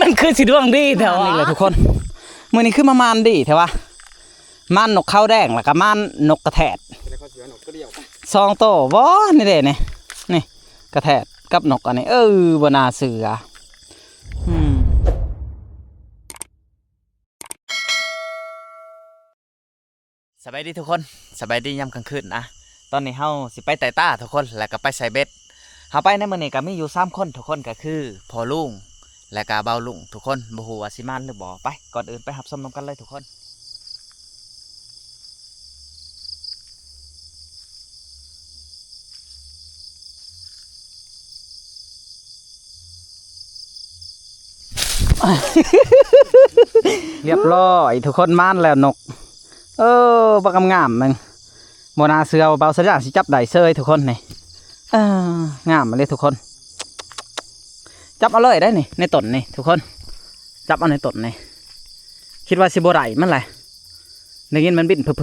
มันคือสีดวงดีแถวนี่แหละทุกคนมือนี้คือมามานดีแถววะมานนกข้าวแดงแล้วก็มานนกกระแทดซองโตบ่นี่เด้นี่กระแทดกับนกอันนี้บนาเสือสบายดีทุกคนสบายดียามกลางคืนนะตอนนี้เฮาสิไปไต่ต้าทุกคนแล้วก็ไปใส่เบ็ดเฮาไปในมื้อนี้ก็มีอยู่3คนทุกคนก็คือพ่อลุงและก็เบาลุงทุกคนบ่ฮู้ว่าสิมานหรือบ่ไปก่อนอื่นไปรับชมนำกันเลยทุกคนเรียบร้อยทุกคนมานแล้วนกบักงามๆนึงโมนาเสือเบาสัญญาสิจับได้เซยทุกคนนี่งามมาเลยทุกคนจับเอาเลยได้นี่ในต้นนี่ทุกคนจับเอาในต้นนี่คิดว่าสิบ่ได้มันไรในยินมันบินเพิ่ม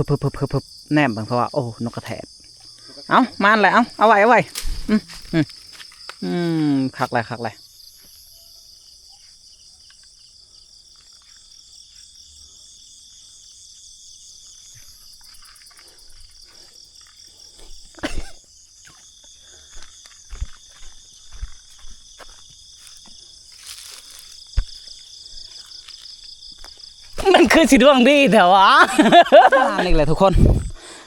แนมเพราะว่าโอ้นกกระแทกเอามานเลยเอาไว้คักเลยมันคือสีดวงดีแถววะนี่แหละทุกคน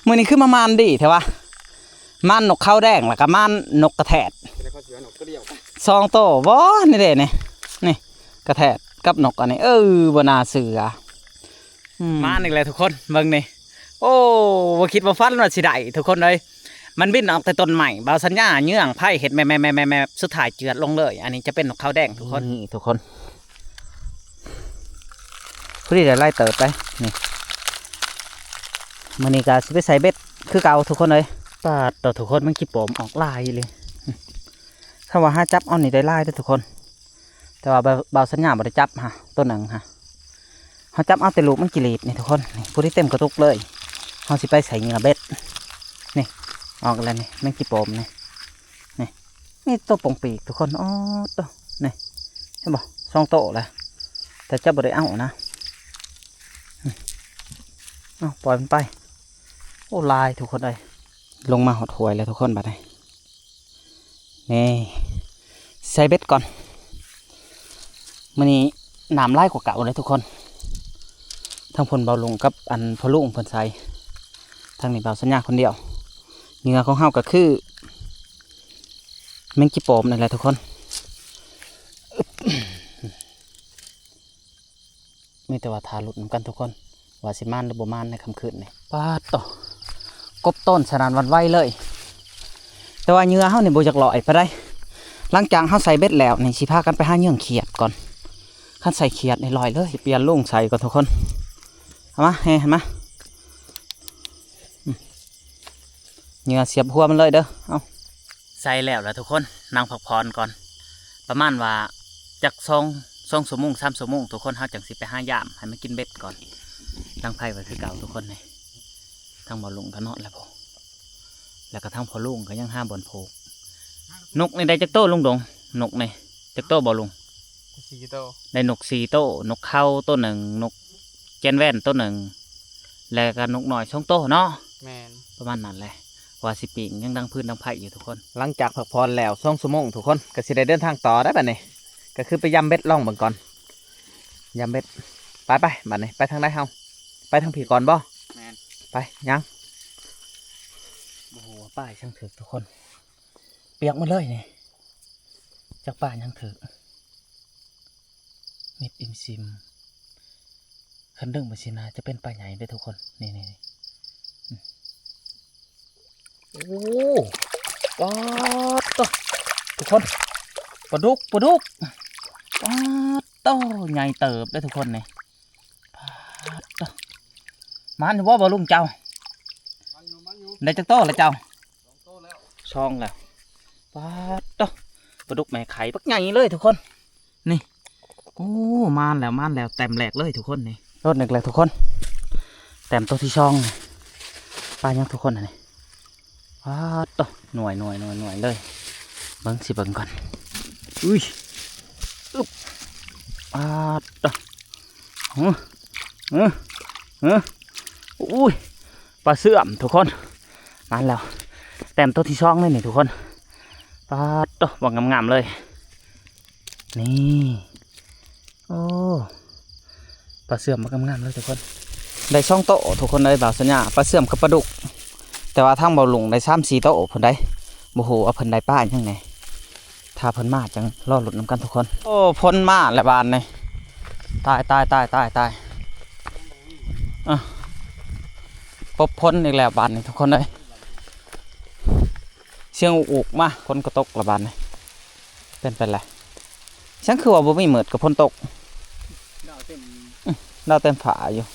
มือนี้คือมามานดีแถววะมานนกข้าวแดงแล้วก็มานนกกระแทดซองโตบ่นี่เด้นี่กระแทดกับนกอันนี้บนาเสือมานนี่แหละทุกคนเบิ่งนี่โอ้บ่คิดว่าฟันว่าสิได้ทุกคนเลยมันบินออกแต่ต้นใหม่เบาสัญญาเยื่องไผ่เห็ดแม่สุดท้ายเจือดลงเลยอันนี้จะเป็นนกข้าวแดงทุกคนนี่ทุกคนผู้ที่จะไล่เติบไปนี่มันนี่ก็สิไปใส่เบ็ดคือเก่าทุกคนเลยปาดต่อทุกคนมันขี้ปมออกลายเลยถ้าว่าห้าจับเอานี่ได้ลายด้วยทุกคนแต่ว่าเบาสัญญาบ่ได้จับฮะตัวหนึ่งฮะเขาจับเอาแต่ลูกมันกิเลสนี่ทุกคนนี่ผู้ที่เต็มกระตุกเลยเขาสิไปใส่เหงื่อเบ็ดนี่ออกแล้วนี่มันขี้ปมนี่ตัวปงปีกทุกคนอ๋อตัวนี่เห็นบ่ซองโตเลยแต่จับบ่ได้เอานะปล่อยมันไปโอ้ลายทุกคนเลยลงมาหดหวยเลยทุกคนบัดนี้นี่ใส่เบ็ดก่อนมันนี้น้ำไล่กว่าเก่าเลยทุกคนทั้งพลเบาลงกับอันพอลุงพลใส่ทั้งนี้เบาสัญญาคนเดียวเหงื่อของเฮาก็คือแมงจีโปมนี่แหละทุกคนมีแต่ว่าทาหลุดเหมือนกันทุกคนว่าสิมานหรือบ่มานในค่ำคืนนี่ปาดต่อกบต้นสนานวันไหวเลยแต่ว่าเหงื่อเฮานี่บ่อยากลอยไปได้หลังจากเฮาใส่เบ็ดแล้วนี่สิพากันไปหาเหยื่อเขียดก่อนคันใส่เขียดนี่ลอยเลยสิเปลี่ยนลุงใส่ก่อนทุกคนเอามาเห็นไหมเหงื่อเสียบหัวมันเลยเด้อเอาใส่แล้วทุกคนนั่งพักผ่อนก่อนประมาณว่าจาก2 ชั่วโมง3 ชั่วโมงทุกคนเฮาจังสิไปหายามให้มันกินเบ็ดก่อนตั้งไพ่ไว้คือเก่าทุกคนเลยทั้งบ่อลุงก็นอนแล้วพอแล้วก็ทั้งพอลุงก็ยังห้าบ่อนโพกนกในได้จักโตลุงดงนกในจักโตบ่อลุง4 โตได้นก4 โตนกเข้าตัวหนึ่งนกแกนแว่นตัวหนึ่งแล้วก็นกหน่อย2 โตเนาะแมนประมาณนั้นแหละว่าสิปิงยังดังพื้นดังไผ่อยู่ทุกคนหลังจากพักผ่อนแล้ว2 ชั่วโมงทุกคนก็สิได้เดินทางต่อได้แบบนี้ก็คือไปยำเบ็ดล่องเบิ่งก่อนยำเบ็ดไปบัดนี้ไปทางไหนเฮาไปทางผีก่อนบ่ไปยังโอ้โหป้ายช่างถือทุกคนเปียกหมดเลยนี่จากป้ายช่างถือเม็ดอิมซิมคันดึงมาสินาจะเป็นป้ายใหญ่ได้ทุกคนนี่โอ้ป๊อดต่อทุกคนปลาดุกป๊อดต่อใหญ่เติบได้ทุกคนนี่มันว่าบอลุงเจ้าได้จักโตแล้วเจ้าช่องแล้วปลาดุกแม่ไข่ปักใหญ่เลยทุกคนนี่โอ้มานแล้วเต็มแหลกเลยทุกคนนี่รถหนึ่งแล้วทุกคนเต็มตัวที่ช่องปลายังทุกคนนี่ปลาหน่วยเลยเบิ้งก่อนอุ้ย อ่าดอกเฮ้อเฮ้อเฮ้ออุ้ยปลาเสื่อมทุกคนมาแล้วแต้มตัวที่ช่องเลยนี่ทุกคนปลาดอกวางงามๆเลยนี่โอ้ปลาเสื่อมมางามๆเลยทุกคนได้ช่องโตทุกคนเลยบ่าวสัญญาปลาเสื่อมกับปลาดุกแต่ว่าทางเบาหลงได้3-4โตเพิ่นได้โอ้โหเอาเพิ่นได้ป้าอย่างไงถ้าเพิ่นมาจังรอหลุดน้ำกันทุกคนโอ้พ้นมาแล้วบานนี่ตายพบพ้นอีกแล้วบานนี่ทุกคนเลยเสียงอุกมาพ้นก็ตกละบานนี่เป็นไรฉันคือว่าบ่มีเหมือดกับพ้นตกดาวเต็มฝาอยู่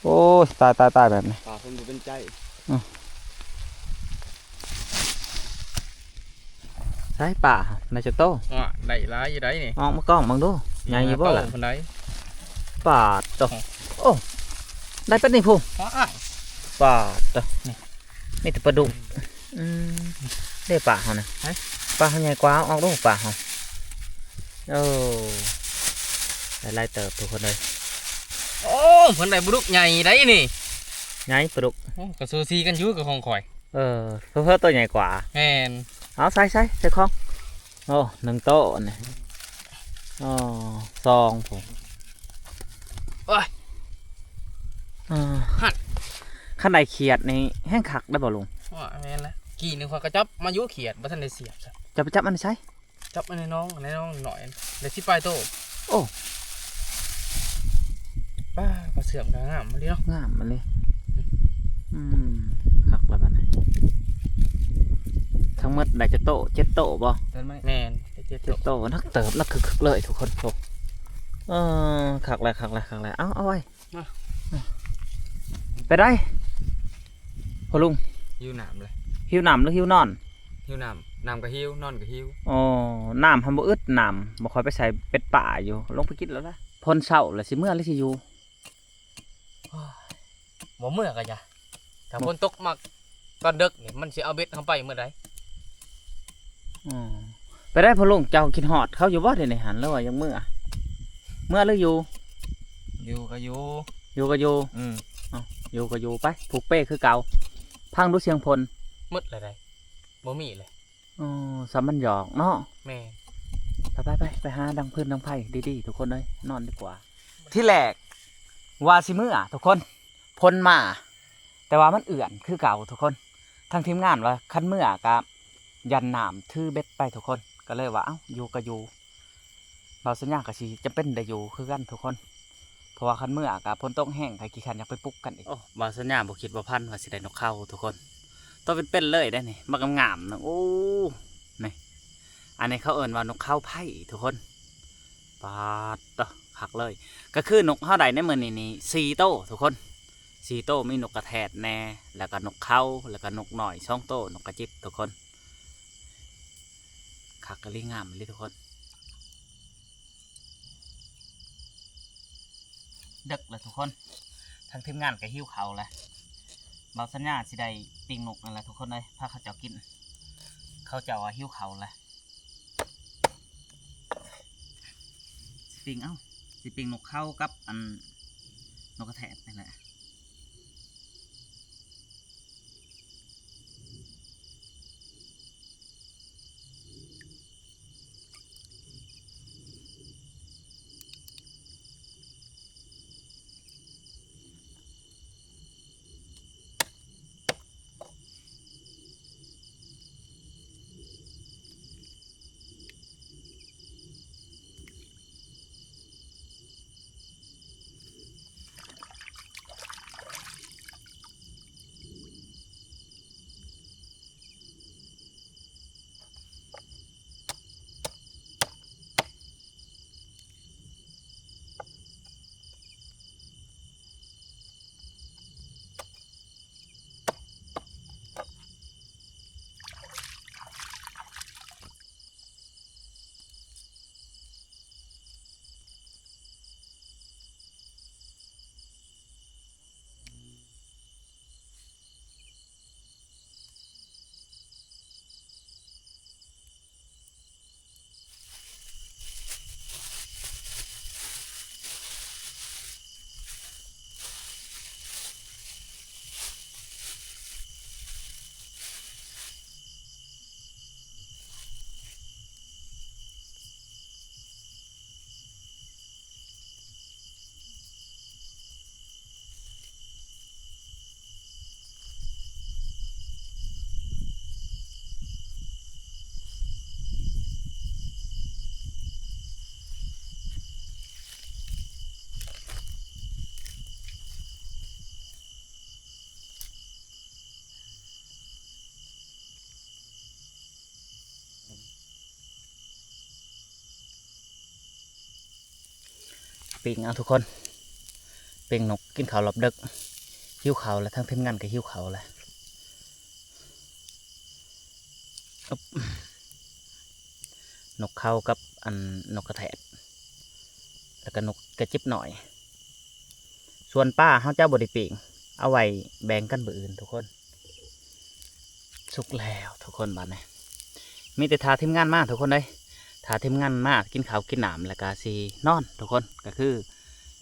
โอ้ยตายแบบนี้ ป่าคนบ่เป็นใจ ใช่ป่าในจะโต ได้ร้ายอยู่ได้นี่ ออกมากล้องมึงดูใหญ่อยู่บ่ล่ะ คนใด ป่าโตโอ้ได้เป็นนี่พู ว้า ป่าโตนี่แต่ปลาดุกได้ป่าเขานะป่าเขาใหญ่กว่าออกดูป่าเขาโอ้ได้ไล่เติบทุกคนเลย โอ้คนใดบุรุษใหญ่ได้นี่ ใหญ่ปลาดุก ก็ซูซีกันอยู่กับของข่อย เพิ่มตัวใหญ่กว่า แม่น เอาใส่ของโอ้1 โต๊ะนี่อ๋อ2ผม โอ้ย หัด ขั้นใดเขียดนี่แห้งคักได้บ่ลุง ว่าแม่นแล้วกี่หนึงข่อยก็จับมายุเขียดบ่ทันได้เสียบจ้ะ จะไปจับมันใช้ จับมาในน้องหน่อยได้สิปลายโต โอ้ ป้าก็เสื่อมก็งามมาดิเนาะ งามมันเลยคักแล้วบัดนี้ทั้งหมดได้จะโต๊ะ7 โต๊ะบ่ แม่นได้เจ็ดโต 7 โต๊ะนักเติบนักคึกๆเลยทุกคนโอ้คักแล้วเอาไว้ไปได้พ่อลุง หิวน้ำเลย หิวน้ำหรือหิวนอน หิวน้ำก็หิวนอนก็หิว อ๋อน้ำทำบ่อึดน้ำบ่ค่อยไปใส่เป็ดป่าอยู่ลงไปกินแล้วล่ะพลเช้าแล้วสิเมื่อหรือสิอยู่ บ่เมื่อก็จ้ะถ้าฝนตกมักตอนดึกนี่มันสิเอาเบ็ดเข้าไปเมื่อใด ไปได้พ่อลุงเจ้ากินหอดเขาอยู่บ่เดี๋ยวนี้หันแล้วว่ายังเมื่อหรืออยู่ อยู่ก็อยู่ อยู่ก็อยู่ อืม อยู่ก็อยู่ไปผูกเป้คือเก่าพังดูเสียงพล มืดเลยได้บ่มีเลย สามันหยอกเนาะ แม่ ไปหาดังพื้นดังไผ่ดีๆทุกคนเลยนอนดีกว่า ที่แรกว่าสิมื้อทุกคนพลมา แต่ว่ามันเอื่อนคือเก่าทุกคนทางทีมงานว่าคันมื้อกับยันน้ำถือเบ็ดไปทุกคนก็เลยว่าเอ้าอยู่ก็อยู่เราสัญญากับสิจะเป็นได้อยู่คือกันทุกคนเพราะว่าคันมื้อกับพลต้องแห้งใครกี่คันอยากไปปลุกกันอีกบาสัญญาบ่คิดว่าพันว่าสิได้นกเข้าทุกคนต้องเป็นเลยได้นี่มันงามๆนะโอ้นี่อันนี้เขาเอิ้นว่านกเข้าไผ่ทุกคนปาดต่อหักเลยก็คือนกเท่าใดในมื้อนี้4 โต้ทุกคน4 โต้มีนกกระแทดแน่แล้วก็นกเข้าแล้วก็นกหน่อย2 โต้นกกระจิบทุกคนคักกะลี่งามเลยทุกคนดึกเลยทุกคนทางทีมงานก็หิ้วเขาแหละเบาสัญญาสิได้ปิ้งนกนั่นแหละทุกคนเลยพาเขาเจ้ากินเขาเจ้าว่าหิ้วเขาแหละสิปิ้งนกเข้ากับอันนกกระแทกนี่แหละ ปิงเอาทุกคนปิงนกกินข้าวรอบดึกหิวข้าวแล้วทั้งทีมงานก็หิวข้าวแล้วอึ๊บนกเขากับอันนกกระแทกแล้วก็นกกระจิบหน่อยส่วนป้าเขาเจ้าบริปิงเอาไว้แบ่งกันเบออื่นทุกคนสุกแล้วทุกคนบ้านนี้มีแต่ทาทีมงานมากทุกคนเลยทาทีมงานมากกินข้าวกินหนามแล้วก็สีนอนทุกคนก็คือ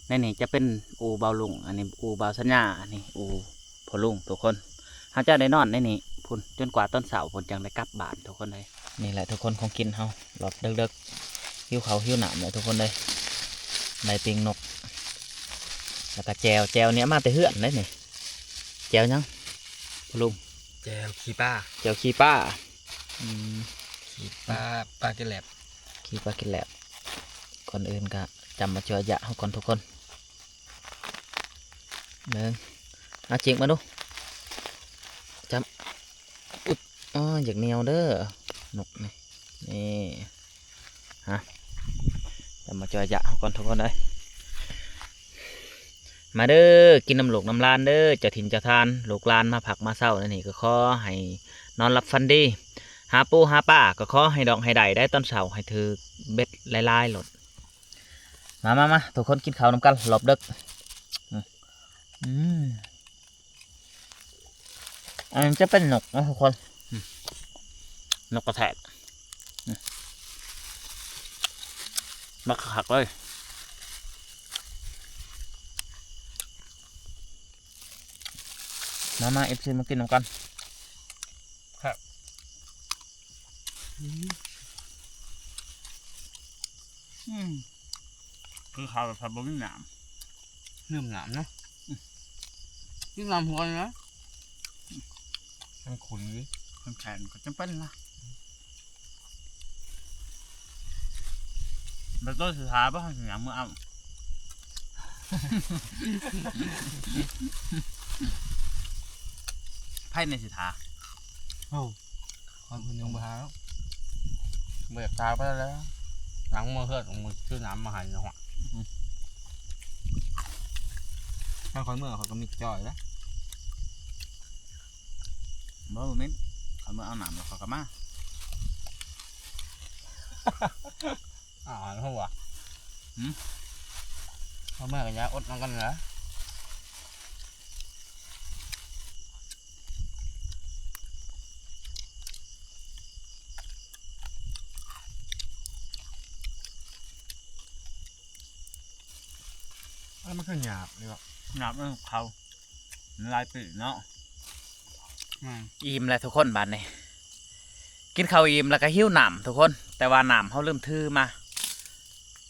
ในนี้จะเป็นอูเบาลุงอันนี้อูเบาสัญญาอันนี้อูพอลุงทุกคนเขาเจ้าได้นอนในนี้พุ่นจนกว่าต้นเสาพุ่นจังได้กลับบ้านทุกคนเลยนี่แหละทุกคนของกินเขาหลอดเด็กๆหิวเขาหิวหนามเลยทุกคนเลยได้ปิงนกแล้วก็แจวเนี้ยมาแต่เหือนเลยนี่แจวยังพอลุง แจวขี้ป้า แจวขี้ป้า ขี้ป้ากินแหลบ ขี้ป้ากินแหลบก่อนอื่นก็จำมาช่วยยะเขาก่อนทุกคนเดินเอาจิกมาดูจำอุ๊ดอ๋ออยากเหนียวเด้อนกนี่นี่ฮะจำมาช่วยยะเขาก่อนทุกคนเลยมาเด้อกินน้ำหลกน้ำลานเด้อเจ้าถิ่นเจ้าทานลูกลานมาผักมาเศร้านั่นนี่ก็ขอให้นอนหลับฝันดีหาปูหาป้าก็ขอให้ดอกให้ได้ได้ตอนเช้าให้ถือเบ็ดลายๆหลดมาทุกคนกินข้าวนำกันหลบดึกอันนี้จะเป็นนกนะทุกคนนกกระแทกมักหักเลยมาเอฟซีมากินน้ำกันครับคือข้าวแบบผัดบะหมี่หนาม ลืมหนามเนาะลืมหนามหัวเลยนะมันขุ่นดิ มันแข็งก็จะเป็นละแล้วตัวสุดท้ายป่ะถึงอย่างเมื่อเอาไพ่ในสุดท้าย โอ้คนอื่นยังบ่หาแล้วเบิกตาไปแล้วหลังมือเฮือดของมือชื่อน้ำมาหายหัวถ้าคนเมื่อเขาก็มีจ่อยแล้ว เมื่อมิ้นเขาเมื่อเอาหนามแล้วเขาก็มา หัวเขาเมื่อกันยาอดน้องกันเหรอแล้วมันคือหยาบเลยครับ หนามมันเขาลายปีเนาะอิ่มเลยทุกคนบ้านนี้กินข้าวอิ่มแล้วก็หิ้วหนามทุกคนแต่ว่าหนามเขาลืมทื่อมา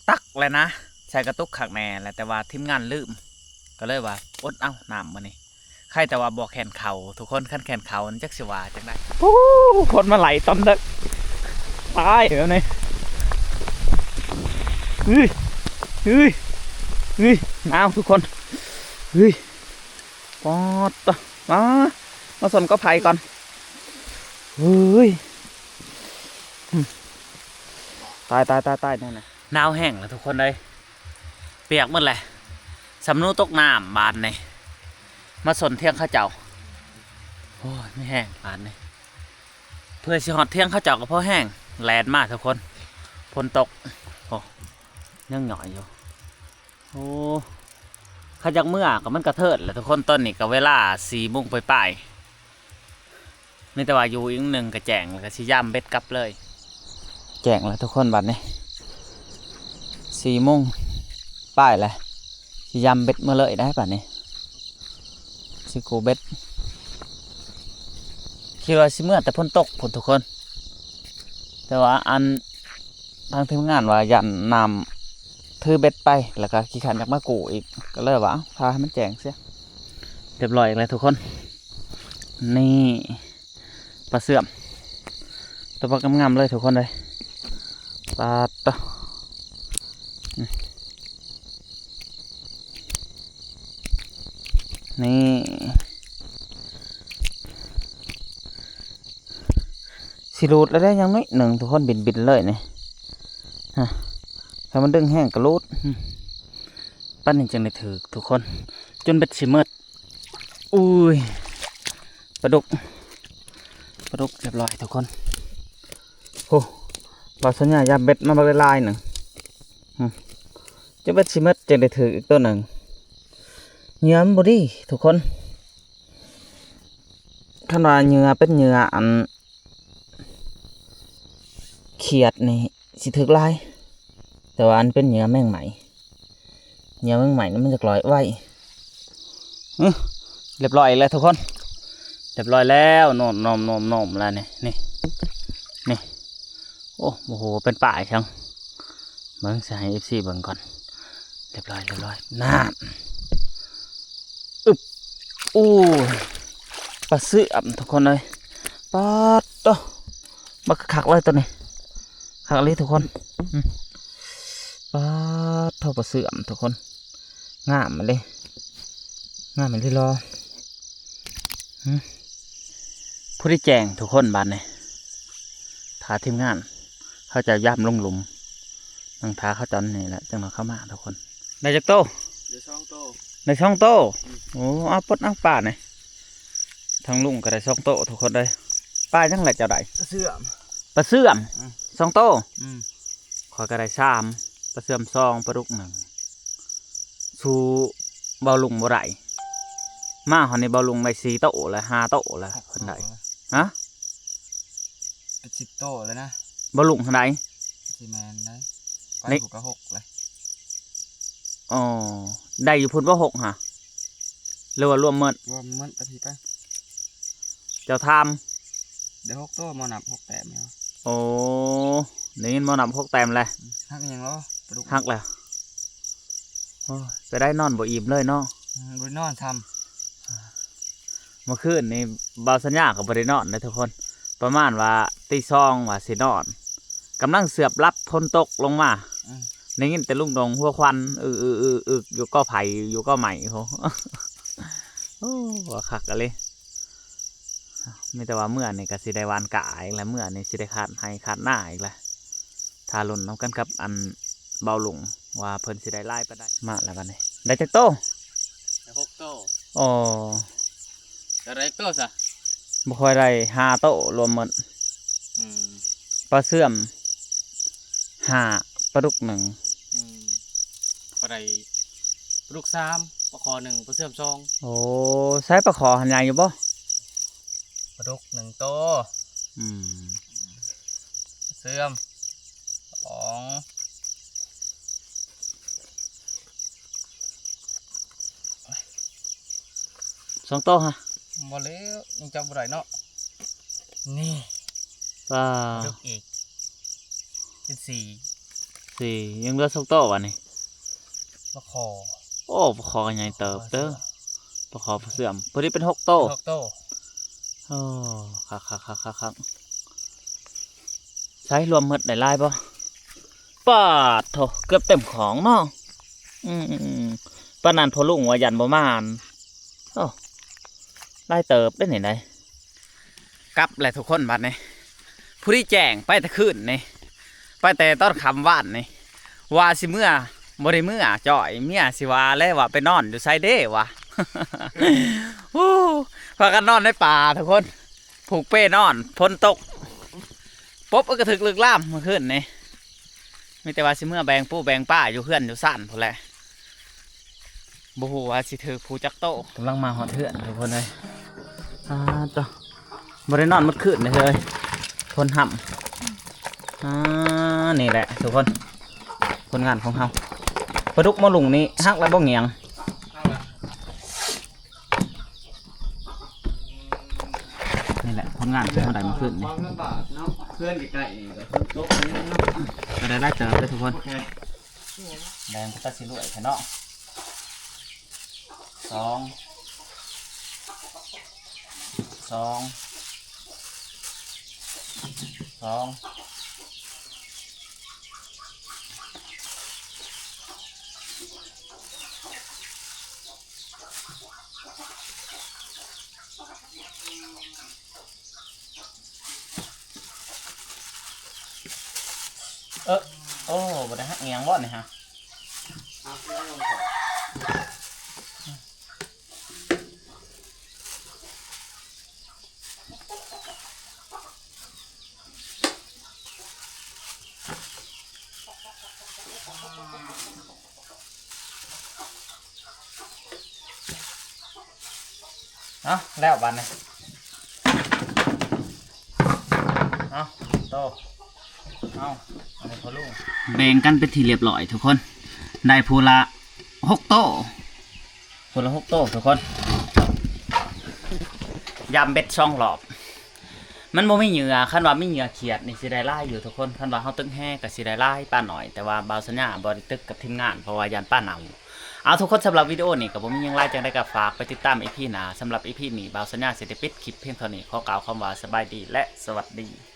ตักเลยนะใส่กระตุกขักแน่แหละแต่ว่าทีมงานลืมก็เลยว่าอดเอาหนามมานี่ใครแต่ว่าบอกแขนเขาทุกคนขั้นแขนเขาจักสิว่าจังได้คนมาไหลตอนเด็กตายเดี๋ยวนี้เฮ้ยน้ำทุกคนเฮ้ยปอดมาสนก็ไผ่ก่อนเฮ้ยตายนั่นน่ะหนาวแห้งแล้วทุกคนเลยเปียกหมดเลยสำนูตกน้ำบานนี่มาสนเที่ยงข้าเจ้าโอ้ยไม่แห้งบานนี่เพื่อสิหอดเที่ยงข้าเจ้าก็เพราะแห้งแลนมากทุกคนฝนตกโอ้ยังหน่อยอยู่โอ้ข้าจากเมื่อก็มันกระเทิดแหละทุกคนต้นนี่ก็เวลา4 โมงไปนี่แต่ว่าอยู่อีกหนึ่งกระแจงแล้วก็ชิย่ำเบ็ดกลับเลยแจงแล้วทุกคนบัดนี้4 โมงป้ายเลยชิย่ำเบ็ดเมื่อเลยได้บัดนี้ชิกูเบ็ดคิดว่าชิเมื่อแต่พ้นตกผลทุกคนแต่ว่าอันทางทีมงานว่ายันนำถือเบ็ดไปแล้วก็ขี้ขันจากมากูอีกก็เลยว่าพาให้มันแจงเสียเรียบร้อยเลยทุกคนนี่ปลาเสื่อมตัวปลางามๆเลยทุกคนเลยปลาตัวนี่สิรูดแล้วได้ยังน้อยหนึ่งทุกคนบินเลยนี่ฮะถ้ามันดึงแห้งก็รูด ปั้นจังได้ถือทุกคนจนเบ็ดสิเมิดอุ้ยปลาดุกเรียบร้อยทุกคนโอ้บาสัญญายาเบ็ดมาบักลายหนึ่งจะเบ็ดสิเมิดจังได้ถืออีกตัวหนึ่งเหงื่อมันบ่ดีทุกคนขนาดเหงื่อเป็นเหงื่ออันเขียดนี่สิถึกลายแต่ว่าอันเป็นเหงื่อแมงไหมเหงื่อแมงไหมนี่มันจะลอยไว้เรียบร้อยแล้วทุกคนเรียบร้อยแล้วนมแล้วนี่โอ้โหเป็นป่าช่างเบิ่งใส่ให้ FC เบิ่งก่อนเรียบร้อยน้ำอู้ปลาเสื่อมทุกคนเลยปลาโตมาขักเลยตัวนี้ขักเลยทุกคนปลาโตปลาเสื่อมทุกคนงามมันเลยรอผู้ที่แจงทุกคนบ้านนี่ท้าทีมงานเขาจะย่ำลงหลุมนั่งท้าเขาจอนนี่แหละจังหวะเข้ามาทุกคนได้จากโตได้ช่องโตโอ้เอาปดเอาป่าเนี่ยทั้งลุงก็ได้ช่องโตทุกคนเลยป้าจังไรเจ้าใดปลาเสื่อมช่องโตขอยก็ได้3ปลาเสื่อม2ปลาดุก1สู่เบาลุงบ่ไรมาหอนในเบาลุงไป4โตแล้ว5โตแล้วคนใดฮะเป็น10 โตเลยนะเบาลุงคนใดที่แมนได้ไปถูกกระ6เลยอ๋อได้อยู่พุ่นว่า6ฮะหรือว่ารวมเมิดตะพีไปเจ้าทำเดี๋ยว6 โตมอนับ6 แต้มเนี่ยโอ้นี่มอนับ6 แต้มเลยหักยังล้อหักแล้วไปได้นอนบ่อิ่มเลยเนาะบ่นอนทำเมื่อคืนนี่บาสัญญากับบริโนอนเลยทุกคนประมาณว่าตีซองว่าสินอนกำลังเสือบรับพ้นตกลงมาในยินแต่ลุงดงหัวควันอยู่ก็ไผ่อยู่ก็ใหม่เขาว่าคักกันเลยไม่แต่ว่าเมื่อนี่ก็สิได้วานกะอีกแล้วเมื่อนี่สิได้ขาดให้ขาดหน้าอีกแล้วทารุณน้ำกันกับอันเบาหลงว่าเพิ่นสิได้ไล่ไปได้มาแล้วกันนี่ได้จักโตได้6 โตอ๋อได้โตซะบ่ค่อยได้5 โตรวมหมดปลาเสื่อม5ปลาดุก1ปลาได้ปลาดุก3ปลาคอ1ปลาเสื่อม2โอ้ใช้ปลาขอหันใหญ่อยู่บ่ปลาดุก1 โตเสื่อม2 โตฮะบ่แล้วยังจำบ่ได้เนาะนี่ปลาดุกอีกเป็น4ยังเหลือ2 โตวะนี่ปลาคอโอ้ปลาคอใหญ่เติบเด้อปลาคอเสื่อมพอดีเป็น6 โตโอ้คักใช้รวมหมดได้ลายป่ะปาดโถเกือบเต็มของเนาะปานนันพอลุงว่ายันประมาณโอ้ได้เติบได้ไหนกลับแหละทุกคนบัดนี้ผู้ที่แจ้งไปแต่คืนนี่ไปแต่ต้นคำว่านนี่ว่าสิเมื่อบริเมื่อจ่อยเมียสิว่าแล้วว่าไปนอนอยู่ไซเด้วะพากันนอนในป่าทุกคนผูกเป้นอนพ้นตกปุ๊บก็ถึกลึกล่ามเมื่อคืนนี่มีแต่ว่าสิเมื่อแบงปู้แบงป้าอยู่เพื่อนอยู่สั่นพอแหละบูฮูว่าสิถือผู้จักโตกำลังมาหอดเถื่อนทุกคนเลยต่อบริโนอนมัดขึ้นเลยทนห่ำนี่แหละทุกคนผลงานของเขาปลาดุกมะลุงนี่ฮักแล้วบ่เงียงนี่แหละผลงานของเขาได้มาขึ้นนี่เพื่อนใกล้ๆก็ได้เจอเลยทุกคนแดงก็ตัดสิลุยแค่เนาะ2โอ้บ่ได้ฮักเงียงบ่นี่ฮะ เอาแล้วบันเลยเอาโตเอาอะไรพอลูกแบ่งกันเป็นทีเรียบร้อยทุกคนได้พูละ6 โต้พูละ6 โต้ทุกคนยำเบ็ดช่องหลอบมันบ่มีเหยื่อคันว่ามีเหยื่อเขียดนี่สิได้ล่อยู่ทุกคนคันว่าเฮาตึกแห้ก็สิได้ล่ป้าหน่อยแต่ว่าบาวสัญญาบ่ได้ตึกกับทีมงานเพราะว่ายานป้าหนาวเอาทุกคนสำหรับวิดีโอนี้ก็บ่มีหยังหลายจังได๋ก็ฝากไปติดตาม EP หน้าสำหรับ EP นี้บาวสัญญาสิได้ปิดคลิปเพียงเท่านี้ขอกล่าวคำว่าสบายดีและสวัสดี